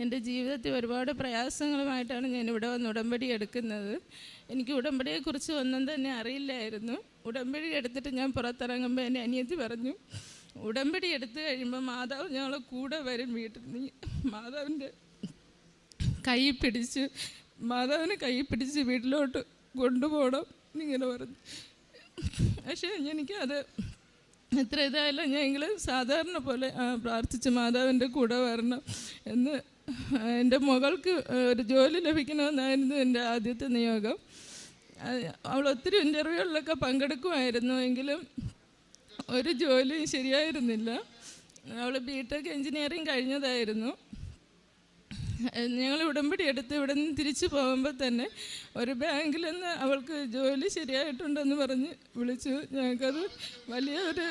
എൻ്റെ ജീവിതത്തിൽ ഒരുപാട് പ്രയാസങ്ങളുമായിട്ടാണ് ഞാൻ ഇവിടെ വന്ന് ഉടമ്പടി എടുക്കുന്നത്. എനിക്ക് ഉടമ്പടിയെക്കുറിച്ച് ഒന്നും തന്നെ അറിയില്ലായിരുന്നു. ഉടമ്പടി എടുത്തിട്ട് ഞാൻ പുറത്തിറങ്ങുമ്പോൾ എൻ്റെ അനിയത്തി പറഞ്ഞു, ഉടമ്പടി എടുത്തു കഴിയുമ്പോൾ മാതാവ് ഞങ്ങളെ കൂടെ വരും, വീട്ടിൽ നീ മാതാവിൻ്റെ മാതാവിനെ കൈ പിടിച്ച് വീട്ടിലോട്ട് കൊണ്ടുപോകണം എന്നിങ്ങനെ പറഞ്ഞു. പക്ഷേ എനിക്കത് എത്ര ഇതായാലും ഞങ്ങൾ സാധാരണ പോലെ പ്രാർത്ഥിച്ച് മാതാവിൻ്റെ കൂടെ വരണം എന്ന്. എൻ്റെ മകൾക്ക് ഒരു ജോലി ലഭിക്കണമെന്നായിരുന്നു എൻ്റെ ആദ്യത്തെ നിയോഗം. അവൾ ഒത്തിരി ഇൻ്റർവ്യൂകളിലൊക്കെ പങ്കെടുക്കുമായിരുന്നു, എങ്കിലും ഒരു ജോലിയും ശരിയായിരുന്നില്ല. അവൾ ബിടെക് എൻജിനീയറിങ് കഴിഞ്ഞതായിരുന്നു. ഞങ്ങൾ ഉടമ്പടി എടുത്ത് ഇവിടെ നിന്ന് തിരിച്ചു പോകുമ്പോൾ തന്നെ ഒരു ബാങ്കിൽ നിന്ന് അവൾക്ക് ജോലി ശരിയായിട്ടുണ്ടെന്ന് പറഞ്ഞ് വിളിച്ചു. ഞങ്ങൾക്കത് വലിയൊരു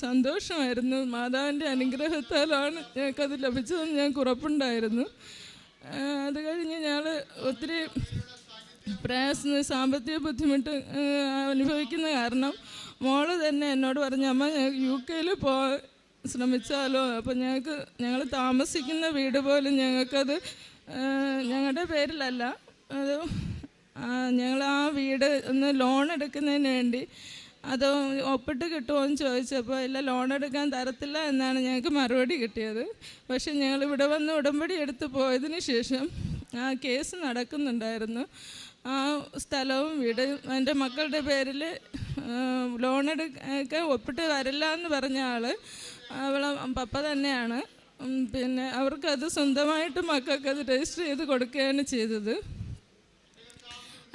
സന്തോഷമായിരുന്നു. മാതാവിൻ്റെ അനുഗ്രഹത്താലാണ് ഞങ്ങൾക്കത് ലഭിച്ചതെന്ന് ഞങ്ങൾക്ക് ഉറപ്പുണ്ടായിരുന്നു. അത് കഴിഞ്ഞ് ഞങ്ങൾ ഒത്തിരി സാമ്പത്തിക ബുദ്ധിമുട്ട് അനുഭവിക്കുന്ന കാരണം മോള് തന്നെ എന്നോട് പറഞ്ഞു, അമ്മ UK ശ്രമിച്ചാലോ. അപ്പോൾ ഞങ്ങൾ താമസിക്കുന്ന വീട് പോലും ഞങ്ങൾക്കത് ഞങ്ങളുടെ പേരിലല്ല, അത് ഞങ്ങൾ ആ വീട് ഒന്ന് ലോൺ എടുക്കുന്നതിന് വേണ്ടി അത് ഒപ്പിട്ട് കിട്ടുമോ എന്ന് ചോദിച്ചപ്പോൾ ഇല്ല, ലോൺ എടുക്കാൻ തരത്തില്ല എന്നാണ് ഞങ്ങൾക്ക് മറുപടി കിട്ടിയത്. പക്ഷെ ഞങ്ങളിവിടെ വന്ന് ഉടമ്പടി എടുത്ത് പോയതിന് ശേഷം ആ കേസ് നടക്കുന്നുണ്ടായിരുന്നു. ആ സ്ഥലവും വീട് എൻ്റെ മക്കളുടെ പേരിൽ ലോൺ എടുക്കാൻ ഒപ്പിട്ട് വരില്ല എന്ന് പറഞ്ഞ ആൾ അവളെ പപ്പ തന്നെയാണ്. പിന്നെ അവർക്കത് സ്വന്തമായിട്ട് മക്കൾക്കത് രജിസ്റ്റർ ചെയ്ത് കൊടുക്കുകയാണ് ചെയ്തത്.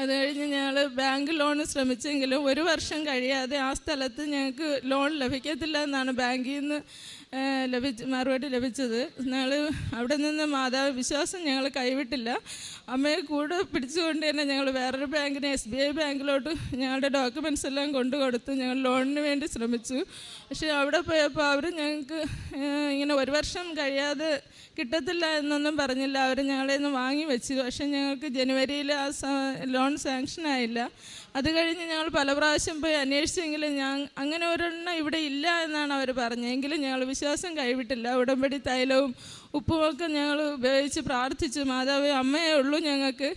അത് കഴിഞ്ഞ് ഞങ്ങൾ ബാങ്ക് ലോൺ ശ്രമിച്ചെങ്കിലും 1 വർഷം കഴിയാതെ ആ സ്ഥലത്ത് ഞങ്ങൾക്ക് ലോൺ ലഭിക്കത്തില്ല എന്നാണ് ബാങ്കിൽ നിന്ന് മറുപടി ലഭിച്ചത്. ഞങ്ങൾ അവിടെ നിന്ന് മാതാവ് വിശ്വാസം ഞങ്ങൾ കൈവിട്ടില്ല. അമ്മയെ കൂടെ പിടിച്ചുകൊണ്ട് തന്നെ ഞങ്ങൾ വേറൊരു ബാങ്കിന് SBI ബാങ്കിലോട്ട് ഞങ്ങളുടെ ഡോക്യുമെൻറ്റ്സ് എല്ലാം കൊണ്ടുകൊടുത്ത് ഞങ്ങൾ ലോണിന് വേണ്ടി ശ്രമിച്ചു. പക്ഷേ അവിടെ പോയപ്പോൾ അവർ ഞങ്ങൾക്ക് ഇങ്ങനെ 1 വർഷം കഴിയാതെ കിട്ടത്തില്ല എന്നൊന്നും പറഞ്ഞില്ല. അവർ ഞങ്ങളെ നിന്ന് വാങ്ങി വെച്ചു. പക്ഷേ ഞങ്ങൾക്ക് ജനുവരിയിൽ ആ ലോൺ സാങ്ഷനായില്ല. അത് കഴിഞ്ഞ് ഞങ്ങൾ പല പ്രാവശ്യം പോയി അന്വേഷിച്ചെങ്കിലും അങ്ങനെ ഒരെണ്ണം ഇവിടെ ഇല്ല എന്നാണ് അവർ പറഞ്ഞെങ്കിലും ഞങ്ങൾ വിശ്വാസം കൈവിട്ടില്ല. ഉടമ്പടി തൈലവും ഉപ്പുമൊക്കെ ഞങ്ങൾ ഉപയോഗിച്ച് പ്രാർത്ഥിച്ചു. മാതാവേ, അമ്മയേ ഉള്ളൂ ഞങ്ങൾക്ക്,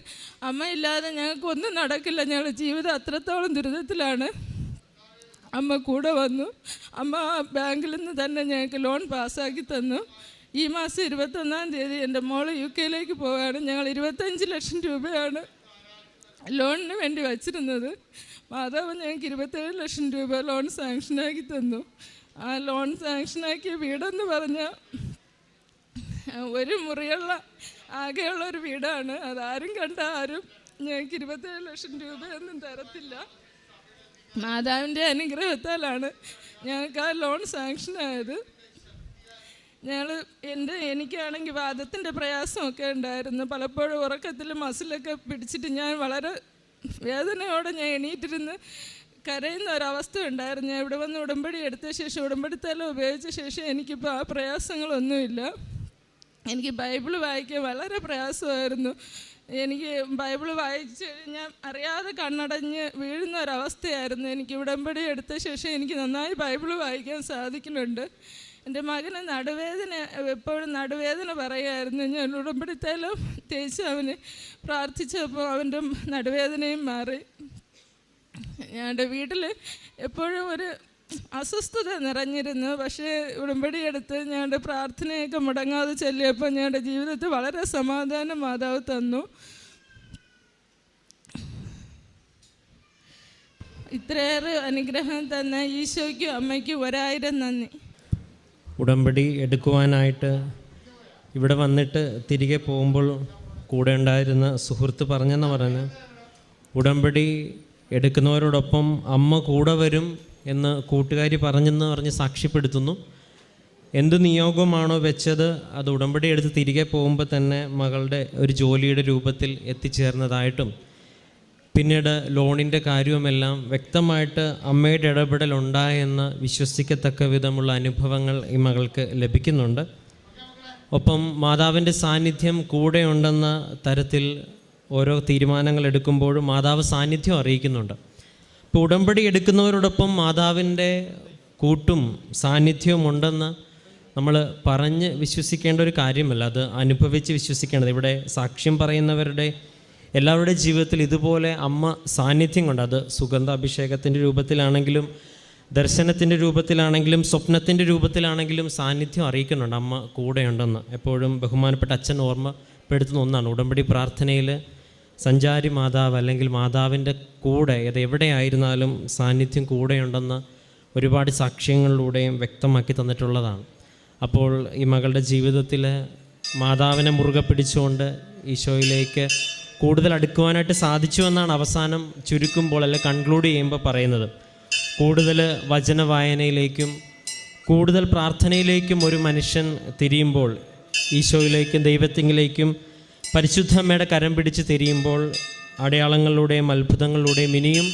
അമ്മയില്ലാതെ ഞങ്ങൾക്ക് ഒന്നും നടക്കില്ല, ഞങ്ങളുടെ ജീവിതം അത്രത്തോളം ദുരിതത്തിലാണ്. അമ്മ കൂടെ വന്നു. അമ്മ ബാങ്കിൽ നിന്ന് തന്നെ ഞങ്ങൾക്ക് ലോൺ പാസ്സാക്കി തന്നു. ഈ മാസം 21-ാം തീയതി എൻ്റെ മോള് UK പോവുകയാണ്. ഞങ്ങൾ 25 ലക്ഷം രൂപയാണ് ലോണിന് വേണ്ടി വച്ചിരുന്നത്. മാതാവ് ഞങ്ങൾക്ക് 27 ലക്ഷം രൂപ ലോൺ സാങ്ഷനാക്കി തന്നു. ആ ലോൺ സാങ്ഷനാക്കിയ വീടെന്ന് പറഞ്ഞാൽ ഒരു മുറിയുള്ള ആകെയുള്ളൊരു വീടാണ്. അതാരും കണ്ട ആരും ഞങ്ങൾക്ക് 27 ലക്ഷം രൂപയൊന്നും തരത്തില്ല. മാതാവിൻ്റെ അനുഗ്രഹത്താലാണ് ഞങ്ങൾക്ക് ആ ലോൺ സാങ്ഷനായത്. എനിക്കാണെങ്കിൽ വാദത്തിൻ്റെ പ്രയാസമൊക്കെ ഉണ്ടായിരുന്നു. പലപ്പോഴും ഉറക്കത്തിൽ മസിലൊക്കെ പിടിച്ചിട്ട് ഞാൻ വളരെ വേദനയോടെ ഞാൻ എണീറ്റിരുന്ന് കരയുന്ന ഒരവസ്ഥ ഉണ്ടായിരുന്നു. ഞാൻ ഇവിടെ വന്ന് ഉടമ്പടി എടുത്ത ശേഷം, ഉടമ്പടിത്തല ഉപയോഗിച്ച ശേഷം എനിക്കിപ്പോൾ ആ പ്രയാസങ്ങളൊന്നുമില്ല. എനിക്ക് ബൈബിൾ വായിക്കാൻ വളരെ പ്രയാസമായിരുന്നു. എനിക്ക് ബൈബിൾ വായിച്ച് കഴിഞ്ഞാൽ അറിയാതെ കണ്ണടഞ്ഞ് വീഴുന്ന ഒരവസ്ഥയായിരുന്നു. എനിക്ക് ഉടമ്പടി എടുത്ത ശേഷം എനിക്ക് നന്നായി ബൈബിൾ വായിക്കാൻ സാധിക്കുന്നുണ്ട്. എൻ്റെ മകന് നടുവേദന, എപ്പോഴും നടുവേദന പറയുമായിരുന്നു. ഞാൻ ഉടമ്പടിത്തേലും തേച്ച് അവന് പ്രാർത്ഥിച്ചപ്പോൾ അവൻ്റെ നടുവേദനയും മാറി. ഞങ്ങളുടെ വീട്ടിൽ എപ്പോഴും ഒരു അസ്വസ്ഥത നിറഞ്ഞിരുന്നു. പക്ഷേ ഉടമ്പടി എടുത്ത് ഞങ്ങളുടെ പ്രാർത്ഥനയൊക്കെ മുടങ്ങാതെ ചൊല്ലിയപ്പോൾ ഞങ്ങളുടെ ജീവിതത്തിൽ വളരെ സമാധാനം മാതാവ് തന്നു. ഇത്രയേറെ അനുഗ്രഹം തന്ന ഈശോയ്ക്കും അമ്മയ്ക്കും 1000 നന്ദി. ഉടമ്പടി എടുക്കുവാനായിട്ട് ഇവിടെ വന്നിട്ട് തിരികെ പോകുമ്പോൾ കൂടെ ഉണ്ടായിരുന്ന സുഹൃത്ത് പറഞ്ഞെന്ന് പറഞ്ഞ്, ഉടമ്പടി എടുക്കുന്നവരോടൊപ്പം അമ്മ കൂടെ വരും എന്ന് കൂട്ടുകാരി പറഞ്ഞെന്ന് പറഞ്ഞ് സാക്ഷ്യപ്പെടുത്തുന്നു. എന്ത് നിയോഗമാണോ വെച്ചത് അത് ഉടമ്പടി എടുത്ത് തിരികെ പോകുമ്പോൾ തന്നെ മകളുടെ ഒരു ജോലിയുടെ രൂപത്തിൽ എത്തിച്ചേർന്നതായിട്ടും പിന്നീട് ലോണിൻ്റെ കാര്യവുമെല്ലാം വ്യക്തമായിട്ട് അമ്മയുടെ ഇടപെടലുണ്ടായെന്ന് വിശ്വസിക്കത്തക്ക വിധമുള്ള അനുഭവങ്ങൾ ഈ മകൾക്ക് ലഭിക്കുന്നുണ്ട്. ഒപ്പം മാതാവിൻ്റെ സാന്നിധ്യം കൂടെയുണ്ടെന്ന തരത്തിൽ ഓരോ തീരുമാനങ്ങൾ എടുക്കുമ്പോഴും മാതാവ് സാന്നിധ്യം അറിയിക്കുന്നുണ്ട്. ഇപ്പോൾ ഉടമ്പടി എടുക്കുന്നവരോടൊപ്പം മാതാവിൻ്റെ കൂട്ടും സാന്നിധ്യവും ഉണ്ടെന്ന് നമ്മൾ പറഞ്ഞ് വിശ്വസിക്കേണ്ട ഒരു കാര്യമല്ല, അത് അനുഭവിച്ച് വിശ്വസിക്കേണ്ടത്. ഇവിടെ സാക്ഷ്യം പറയുന്നവരുടെ എല്ലാവരുടെ ജീവിതത്തിൽ ഇതുപോലെ അമ്മ സാന്നിധ്യം കൊണ്ട്, അത് സുഗന്ധാഭിഷേകത്തിൻ്റെ രൂപത്തിലാണെങ്കിലും ദർശനത്തിൻ്റെ രൂപത്തിലാണെങ്കിലും സ്വപ്നത്തിൻ്റെ രൂപത്തിലാണെങ്കിലും സാന്നിധ്യം അറിയിക്കുന്നുണ്ട്, അമ്മ കൂടെയുണ്ടെന്ന്. എപ്പോഴും ബഹുമാനപ്പെട്ട അച്ഛൻ ഓർമ്മപ്പെടുത്തുന്ന ഒന്നാണ്, ഉടമ്പടി പ്രാർത്ഥനയിൽ സഞ്ചാരി മാതാവ് അല്ലെങ്കിൽ മാതാവിൻ്റെ കൂടെ അത് എവിടെയായിരുന്നാലും സാന്നിധ്യം കൂടെയുണ്ടെന്ന് ഒരുപാട് സാക്ഷ്യങ്ങളിലൂടെയും വ്യക്തമാക്കി തന്നിട്ടുള്ളതാണ്. അപ്പോൾ ഈ മകളുടെ ജീവിതത്തിൽ മാതാവിനെ മുറുകെ പിടിച്ചുകൊണ്ട് ഈശോയിലേക്ക് കൂടുതൽ അടുക്കുവാനായിട്ട് സാധിച്ചു എന്നാണ് അവസാനം ചുരുക്കുമ്പോൾ അല്ലെ കൺക്ലൂഡ് ചെയ്യുമ്പോൾ പറയുന്നത്. കൂടുതൽ വചന വായനയിലേക്കും കൂടുതൽ പ്രാർത്ഥനയിലേക്കും ഒരു മനുഷ്യൻ തിരിയുമ്പോൾ, ഈശോയിലേക്കും ദൈവത്തിങ്കിലേക്കും പരിശുദ്ധ അമ്മയുടെ കരം പിടിച്ച് തിരിയുമ്പോൾ അടയാളങ്ങളിലൂടെയും അത്ഭുതങ്ങളിലൂടെയും ഇനിയും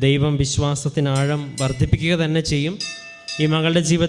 ദൈവം വിശ്വാസത്തിന് ആഴം വർദ്ധിപ്പിക്കുക തന്നെ ചെയ്യും. ഈ മകളുടെ ജീവിതത്തിൽ